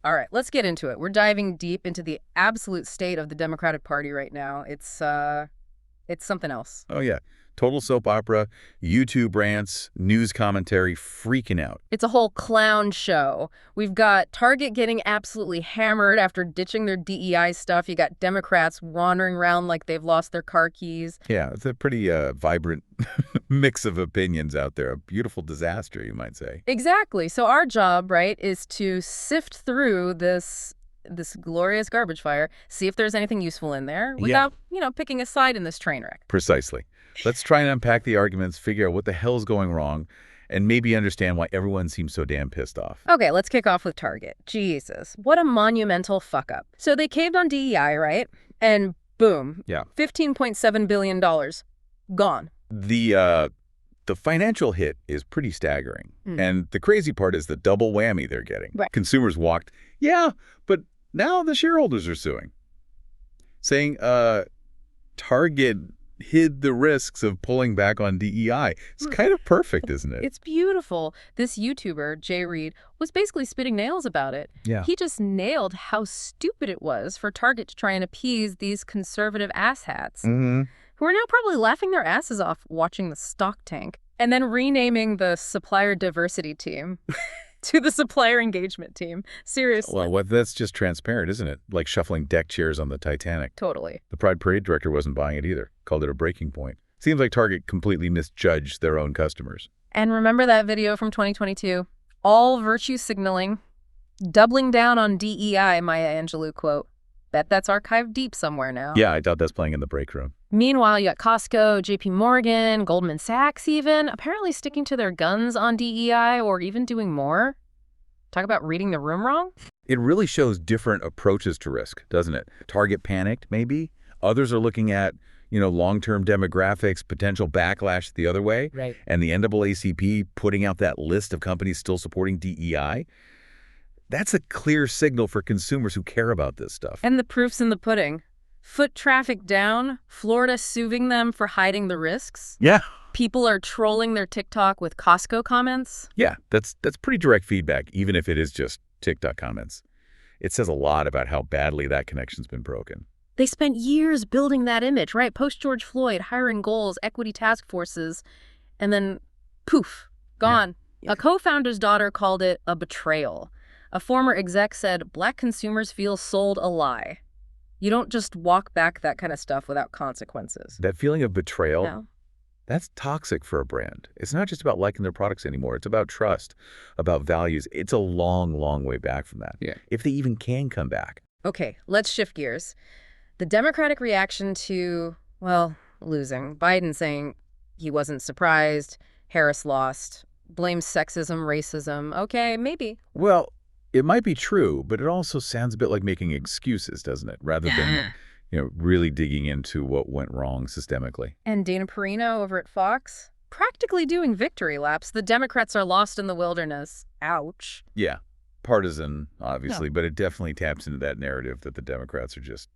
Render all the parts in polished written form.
All right, let's get into it. We're diving deep into the absolute state of the Democratic Party right now. It's something else. Oh, yeah. Total soap opera, YouTube rants, news commentary, freaking out. It's a whole clown show. We've got Target getting absolutely hammered after ditching their DEI stuff. You got Democrats wandering around like they've lost their car keys. Yeah, it's a pretty vibrant mix of opinions out there. A beautiful disaster, you might say. Exactly. So our job, right, is to sift through this glorious garbage fire, see if there's anything useful in there without, picking a side in this train wreck. Precisely. Let's try and unpack the arguments, figure out what the hell's going wrong, and maybe understand why everyone seems so damn pissed off. Okay, let's kick off with Target. Jesus, what a monumental fuck-up. So they caved on DEI, right? And boom. Yeah. $15.7 billion. Gone. The financial hit is pretty staggering. And the crazy part is the double whammy they're getting. Right. Consumers walked, yeah, but now the shareholders are suing. Saying, Target hid the risks of pulling back on DEI. It's kind of perfect, isn't it? It's beautiful. This YouTuber, Jay Reed, was basically spitting nails about it. Yeah. He just nailed how stupid it was for Target to try and appease these conservative asshats who are now probably laughing their asses off watching the stock tank and then renaming the supplier diversity team to the supplier engagement team. Seriously. Well, that's just transparent, isn't it? Like shuffling deck chairs on the Titanic. Totally. The Pride Parade director wasn't buying it either. Called it a breaking point. Seems like Target completely misjudged their own customers. And remember that video from 2022? All virtue signaling, doubling down on DEI, Maya Angelou quote. Bet that's archived deep somewhere now. Yeah, I doubt that's playing in the break room. Meanwhile, you got Costco, JP Morgan, Goldman Sachs even, apparently sticking to their guns on DEI or even doing more. Talk about reading the room wrong? It really shows different approaches to risk, doesn't it? Target panicked, maybe. Others are looking at, long-term demographics, potential backlash the other way. Right. And the NAACP putting out that list of companies still supporting DEI. That's a clear signal for consumers who care about this stuff. And the proof's in the pudding. Foot traffic down, Florida suing them for hiding the risks. Yeah. People are trolling their TikTok with Costco comments. Yeah, that's pretty direct feedback, even if it is just TikTok comments. It says a lot about how badly that connection's been broken. They spent years building that image, right? Post-George Floyd, hiring goals, equity task forces, and then poof, gone. Yeah. A co-founder's daughter called it a betrayal. A former exec said, Black consumers feel sold a lie. You don't just walk back that kind of stuff without consequences. That feeling of betrayal, No. That's toxic for a brand. It's not just about liking their products anymore. It's about trust, about values. It's a long, long way back from that. Yeah. If they even can come back. Okay, let's shift gears. The Democratic reaction to, losing. Biden saying he wasn't surprised, Harris lost, blames sexism, racism. Okay, maybe. Well, it might be true, but it also sounds a bit like making excuses, doesn't it? Rather than, really digging into what went wrong systemically. And Dana Perino over at Fox, practically doing victory laps. The Democrats are lost in the wilderness. Ouch. Yeah, partisan, obviously, but it definitely taps into that narrative that the Democrats are just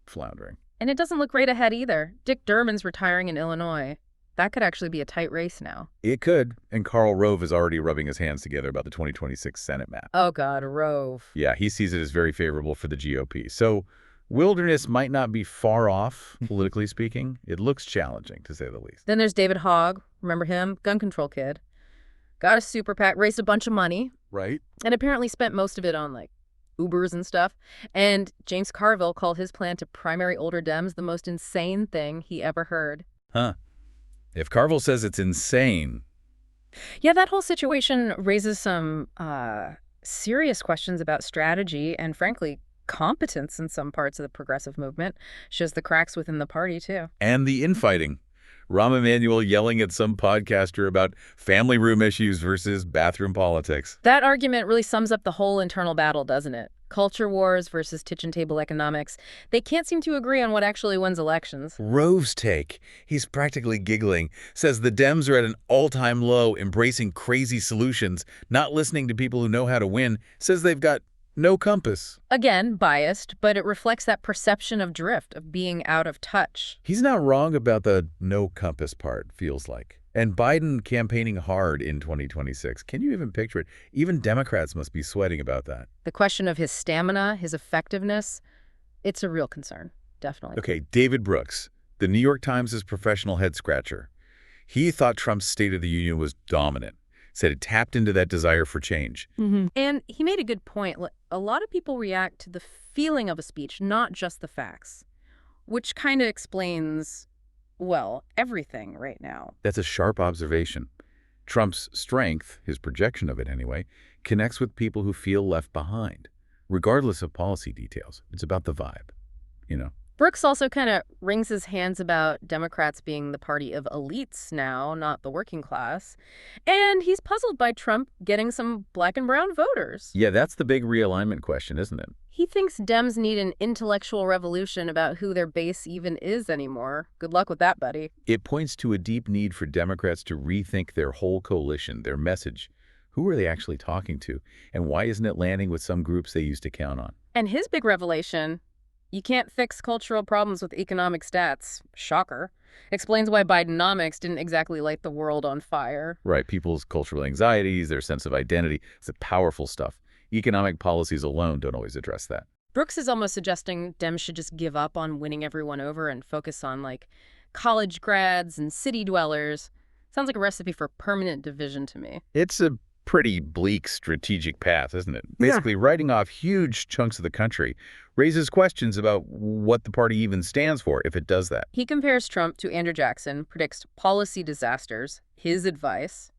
floundering. And it doesn't look great ahead either. Dick Durbin's retiring in Illinois. That could actually be a tight race now. It could. And Karl Rove is already rubbing his hands together about the 2026 Senate map. Oh, God, Rove. Yeah, he sees it as very favorable for the GOP. So wilderness might not be far off, politically speaking. It looks challenging, to say the least. Then there's David Hogg. Remember him? Gun control kid. Got a super PAC, raised a bunch of money. Right. And apparently spent most of it on, Ubers and stuff. And James Carville called his plan to primary older Dems the most insane thing he ever heard. Huh. If Carville says it's insane. Yeah, that whole situation raises some serious questions about strategy and, frankly, competence in some parts of the progressive movement. Shows the cracks within the party, too. And the infighting. Rahm Emanuel yelling at some podcaster about family room issues versus bathroom politics. That argument really sums up the whole internal battle, doesn't it? Culture wars versus kitchen table economics. They can't seem to agree on what actually wins elections. Rove's take, he's practically giggling, says the Dems are at an all-time low, embracing crazy solutions, not listening to people who know how to win, says they've got no compass. Again, biased, but it reflects that perception of drift, of being out of touch. He's not wrong about the no compass part, feels like. And Biden campaigning hard in 2026. Can you even picture it? Even Democrats must be sweating about that. The question of his stamina, his effectiveness, it's a real concern, definitely. Okay, David Brooks, the New York Times' professional head-scratcher. He thought Trump's State of the Union was dominant, said it tapped into that desire for change. And he made a good point. A lot of people react to the feeling of a speech, not just the facts, which kind of explains, well, everything right now. That's a sharp observation. Trump's strength, his projection of it anyway, connects with people who feel left behind, regardless of policy details. It's about the vibe, you know. Brooks also kind of wrings his hands about Democrats being the party of elites now, not the working class. And he's puzzled by Trump getting some black and brown voters. Yeah, that's the big realignment question, isn't it? He thinks Dems need an intellectual revolution about who their base even is anymore. Good luck with that, buddy. It points to a deep need for Democrats to rethink their whole coalition, their message. Who are they actually talking to? And why isn't it landing with some groups they used to count on? And his big revelation, you can't fix cultural problems with economic stats. Shocker. Explains why Bidenomics didn't exactly light the world on fire. Right, people's cultural anxieties, their sense of identity. It's the powerful stuff. Economic policies alone don't always address that. Brooks is almost suggesting Dems should just give up on winning everyone over and focus on, like, college grads and city dwellers. Sounds like a recipe for permanent division to me. It's a pretty bleak strategic path, isn't it? Basically, writing off huge chunks of the country raises questions about what the party even stands for if it does that. He compares Trump to Andrew Jackson, predicts policy disasters, his advice.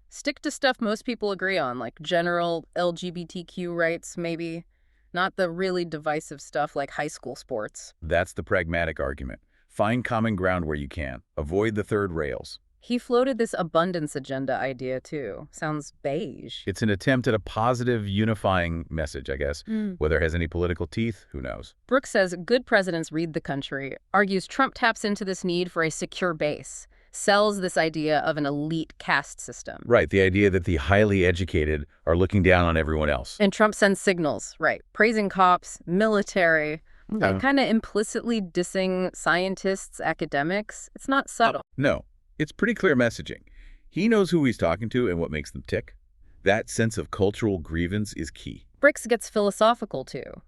Stick to stuff most people agree on, like general LGBTQ rights, maybe. Not the really divisive stuff like high school sports. That's the pragmatic argument. Find common ground where you can. Avoid the third rails. He floated this abundance agenda idea, too. Sounds beige. It's an attempt at a positive, unifying message, I guess. Whether it has any political teeth, who knows? Brooks says good presidents read the country, argues Trump taps into this need for a secure base, sells this idea of an elite caste system. Right, the idea that the highly educated are looking down on everyone else. And Trump sends signals, right, praising cops, military, and kind of implicitly dissing scientists, academics. It's not subtle. No. It's pretty clear messaging. He knows who he's talking to and what makes them tick. That sense of cultural grievance is key. Brooks gets philosophical, too.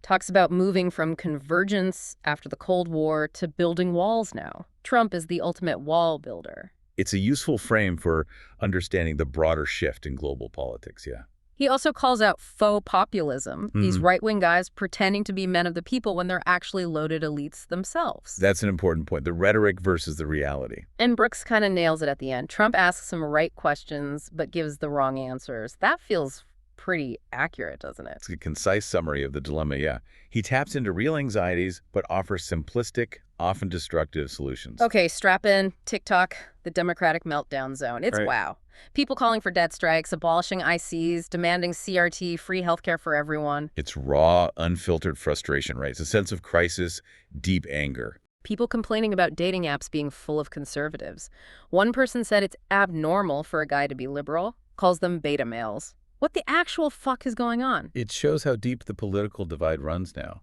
Talks about moving from convergence after the Cold War to building walls now. Trump is the ultimate wall builder. It's a useful frame for understanding the broader shift in global politics, yeah. He also calls out faux populism, these right-wing guys pretending to be men of the people when they're actually loaded elites themselves. That's an important point, the rhetoric versus the reality. And Brooks kind of nails it at the end. Trump asks some right questions but gives the wrong answers. That feels pretty accurate, doesn't it? It's a concise summary of the dilemma, yeah. He taps into real anxieties but offers simplistic, often destructive solutions. Okay, strap in, TikTok, the Democratic meltdown zone. It's wow. People calling for debt strikes, abolishing ICs, demanding CRT, free healthcare for everyone. It's raw, unfiltered frustration, right? It's a sense of crisis, deep anger. People complaining about dating apps being full of conservatives. One person said it's abnormal for a guy to be liberal, calls them beta males. What the actual fuck is going on? It shows how deep the political divide runs now.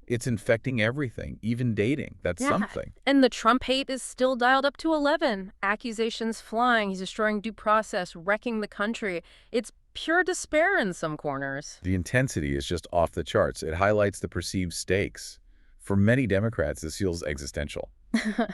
It's infecting everything, even dating. That's something. And the Trump hate is still dialed up to 11. Accusations flying. He's destroying due process, wrecking the country. It's pure despair in some corners. The intensity is just off the charts. It highlights the perceived stakes. For many Democrats, this feels existential.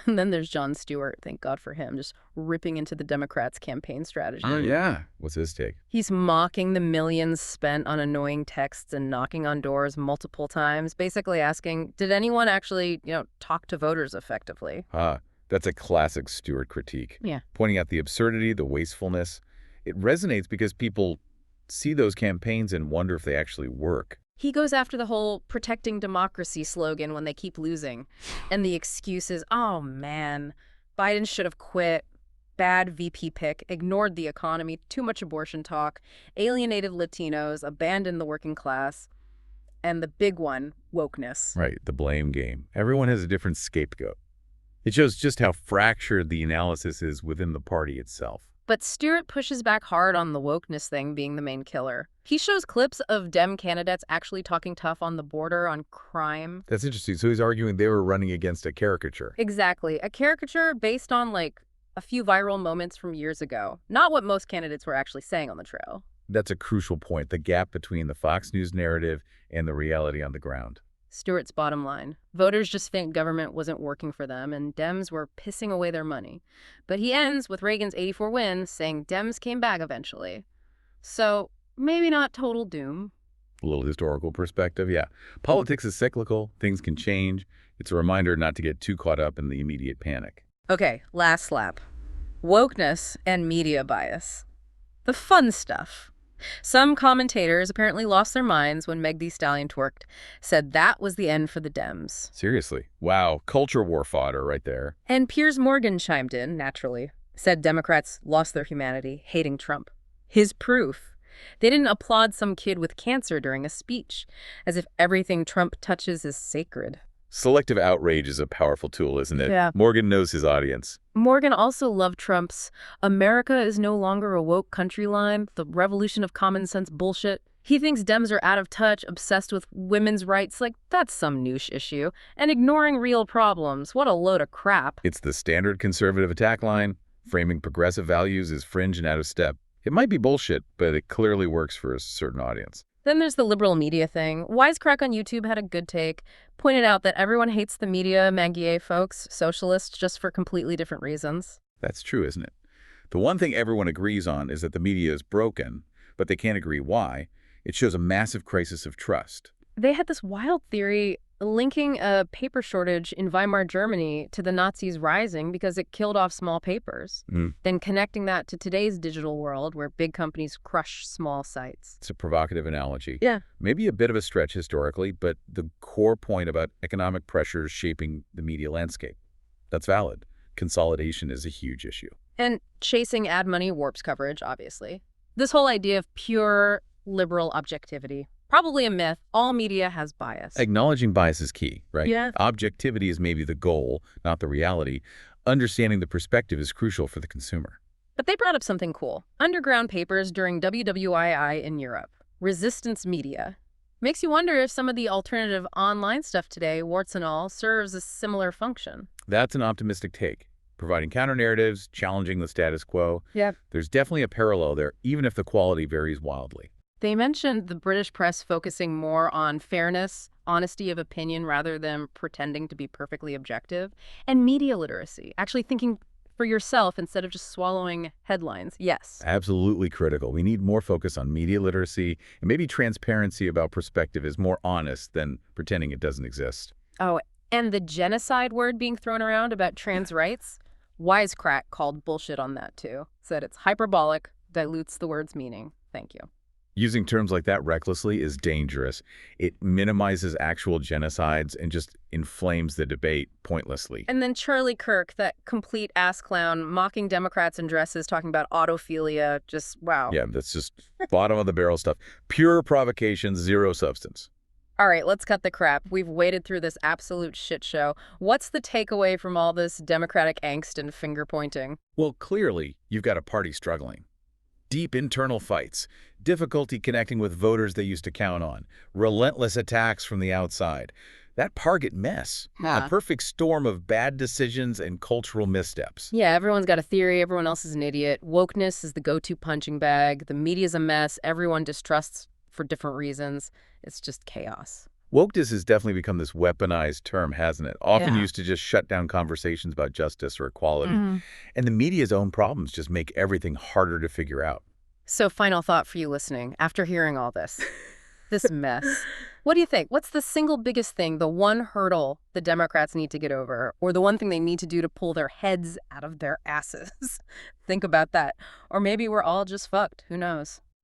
And then there's Jon Stewart, thank God for him, just ripping into the Democrats' campaign strategy. Oh, yeah. What's his take? He's mocking the millions spent on annoying texts and knocking on doors multiple times, basically asking, did anyone actually, talk to voters effectively? That's a classic Stewart critique. Yeah. Pointing out the absurdity, the wastefulness. It resonates because people see those campaigns and wonder if they actually work. He goes after the whole protecting democracy slogan when they keep losing. And the excuse is, oh, man, Biden should have quit. Bad VP pick, ignored the economy, too much abortion talk, alienated Latinos, abandoned the working class. And the big one, wokeness. Right, the blame game. Everyone has a different scapegoat. It shows just how fractured the analysis is within the party itself. But Stewart pushes back hard on the wokeness thing being the main killer. He shows clips of Dem candidates actually talking tough on the border, on crime. That's interesting. So he's arguing they were running against a caricature. Exactly. A caricature based on, a few viral moments from years ago, not what most candidates were actually saying on the trail. That's a crucial point, the gap between the Fox News narrative and the reality on the ground. Stewart's bottom line. Voters just think government wasn't working for them and Dems were pissing away their money. But he ends with Reagan's 84 win saying Dems came back eventually. So maybe not total doom. A little historical perspective, yeah. Politics is cyclical. Things can change. It's a reminder not to get too caught up in the immediate panic. Okay, last slap. Wokeness and media bias. The fun stuff. Some commentators apparently lost their minds when Meg Thee Stallion twerked, said that was the end for the Dems. Seriously. Wow, culture war fodder right there. And Piers Morgan chimed in, naturally, said Democrats lost their humanity, hating Trump. His proof. They didn't applaud some kid with cancer during a speech, as if everything Trump touches is sacred. Selective outrage is a powerful tool, isn't it? Yeah. Morgan knows his audience. Morgan also loved Trump's "America is no longer a woke country" line, the revolution of common sense bullshit. He thinks Dems are out of touch, obsessed with women's rights, like that's some niche issue, and ignoring real problems. What a load of crap. It's the standard conservative attack line. Framing progressive values is fringe and out of step. It might be bullshit, but it clearly works for a certain audience. Then there's the liberal media thing. Wisecrack on YouTube had a good take, pointed out that everyone hates the media Manguier folks, socialists, just for completely different reasons. That's true, isn't it? The one thing everyone agrees on is that the media is broken, but they can't agree why. It shows a massive crisis of trust. They had this wild theory linking a paper shortage in Weimar Germany to the Nazis' rising because it killed off small papers, then connecting that to today's digital world where big companies crush small sites. It's a provocative analogy. Yeah. Maybe a bit of a stretch historically, but the core point about economic pressures shaping the media landscape. That's valid. Consolidation is a huge issue. And chasing ad money warps coverage, obviously. This whole idea of pure liberal objectivity. Probably a myth. All media has bias. Acknowledging bias is key, right? Yeah. Objectivity is maybe the goal, not the reality. Understanding the perspective is crucial for the consumer. But they brought up something cool. Underground papers during WWII in Europe. Resistance media. Makes you wonder if some of the alternative online stuff today, warts and all, serves a similar function. That's an optimistic take. Providing counter-narratives, challenging the status quo. Yeah. There's definitely a parallel there, even if the quality varies wildly. They mentioned the British press focusing more on fairness, honesty of opinion rather than pretending to be perfectly objective, and media literacy, actually thinking for yourself instead of just swallowing headlines. Yes. Absolutely critical. We need more focus on media literacy, and maybe transparency about perspective is more honest than pretending it doesn't exist. Oh, and the genocide word being thrown around about trans rights? Wisecrack called bullshit on that too. Said it's hyperbolic, dilutes the word's meaning. Thank you. Using terms like that recklessly is dangerous. It minimizes actual genocides and just inflames the debate pointlessly. And then Charlie Kirk, that complete ass clown, mocking Democrats in dresses, talking about autophilia, just wow. Yeah, that's just bottom of the barrel stuff. Pure provocation, zero substance. All right, let's cut the crap. We've waded through this absolute shit show. What's the takeaway from all this Democratic angst and finger pointing? Well, clearly, you've got a party struggling. Deep internal fights, difficulty connecting with voters they used to count on, relentless attacks from the outside. That Target mess. Yeah. A perfect storm of bad decisions and cultural missteps. Yeah, everyone's got a theory, everyone else is an idiot. Wokeness is the go-to punching bag. The media's a mess. Everyone distrusts for different reasons. It's just chaos. Wokeness has definitely become this weaponized term, hasn't it? Often Yeah. used to just shut down conversations about justice or equality. And the media's own problems just make everything harder to figure out. So final thought for you listening, after hearing all this mess, what do you think? What's the single biggest thing, the one hurdle the Democrats need to get over, or the one thing they need to do to pull their heads out of their asses? Think about that. Or maybe we're all just fucked. Who knows?